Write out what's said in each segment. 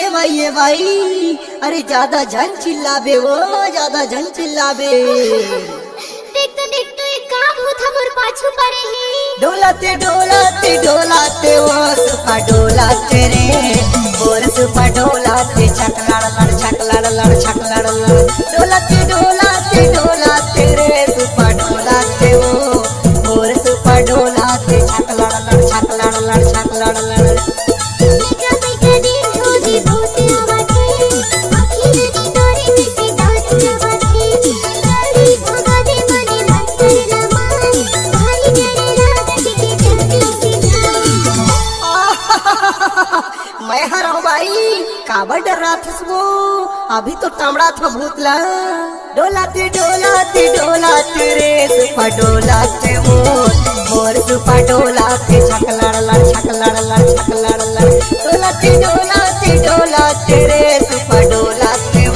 ये भाई अरे ज्यादा झन चिल्लाबे वो ज्यादा झन चिल्लाबे। देख तो एक काम हो था मोर पाछू परे ही। डोलाते डोलाते डोलाते वो सुपा डोलाते रे मोर सुपा डोलाते छकलाड़ लड़ छकलाड़ लड़ छकलाड़ लड़ डोलाते डोलाते डोलाते रे सुपा डोलाते वो मोर सुपा डोलाते छकलाड़ लड़ छकलाड़ लड़ छकलाड़ लड़। मैं हराऊं भाई काबर डर रहा था वो अभी तो टमड़ा था भूतला। डोलाते डोलाते डोलाते रे सुपा डोलाते मोर सुपा डोलाते छकलाड़ लड़ छकलाड़ लड़ छकलाड़ लड़ डोलाते डोलाते डोलाते रे सुपा डोलाते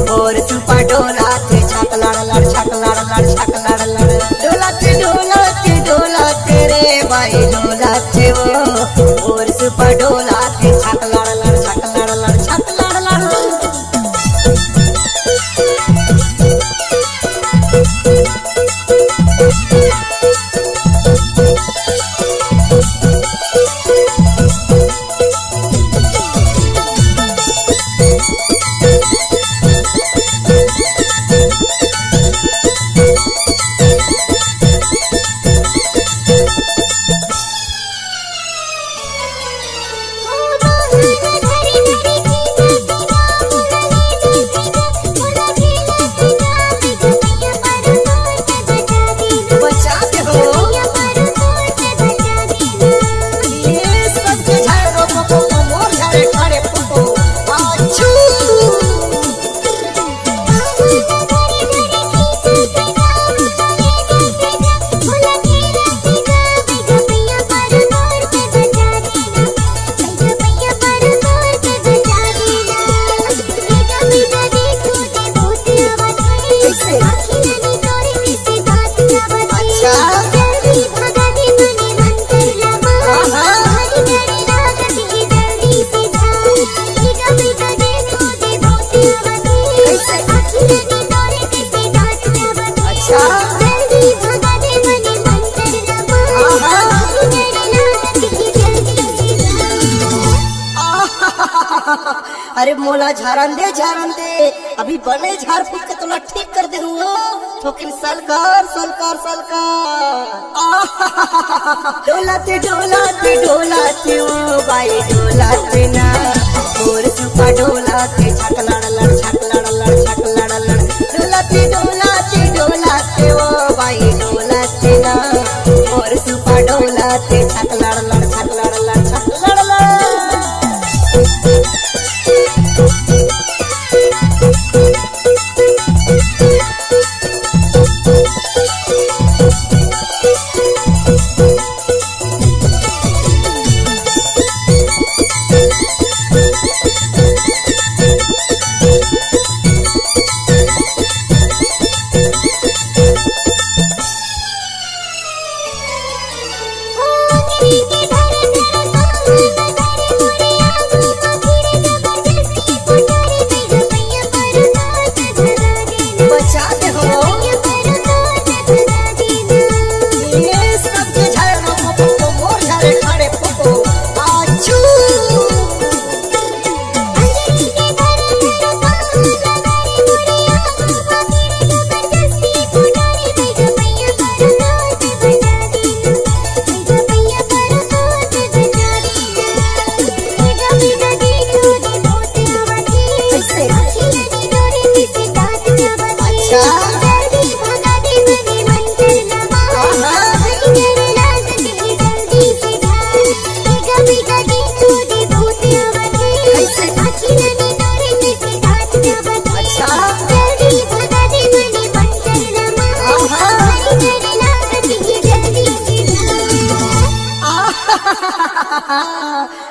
मोर सुपा डोलाते छकलाड़ लड़ छकलाड़ लड़ छकलाड़ लड़ डोलाते डोलाते डोलाते रे भाई डोलाते मोर सुपा डोलाते छकलाड़ लड़ छकलाड़ लड़ छकलाड़ लड़। अरे मोला झारन दे अभी बने झाड़ फूक के तोला ठीक कर दे ठोकिन सलकार सलकार सलकार। डोलाते डोलाते डोलाते ओ भाई डोलाते ना मोर सुपा डोलाते छकलाड़ लड़ छकलाड़ लड़ छकलाड़ लड़ डोलाते डोलाते डोलाते ओ भाई डोलाते ना मोर सुपा डोलाते छकलाड़ लड़ छकलाड़ लड़ छकलाड़ लड़।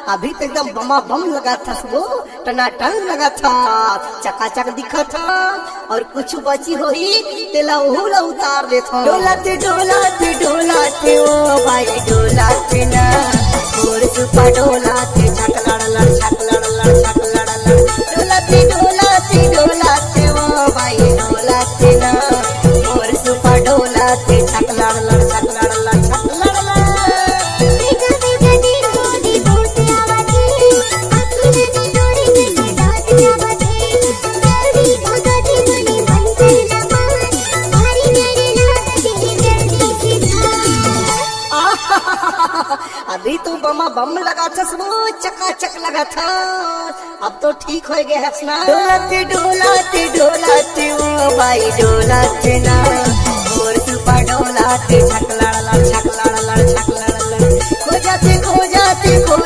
अभी तो एकदम बमा बम लगा था वो टनाटन लगा था चकाचक दिखा था और कुछ बची होई तेला ओहुला उतार देता। डोलाते डोलाते डोलाते ओ भाई डोलाते ना मोर सुपा डोलाते छकलाड़ लड़ छकलाड़ लड़ छकलाड़ बमा बम लगा था वो चकाचक लगा था। अब तो ठीक हो गया है ना। डोलाते डोलाते डोलाते ओ भाई डोलाते ना, मोर सुपा डोलाते छक लड़ लड़ छक लड़ लड़ छक लड़ लड़, खो जाते खो जाते खो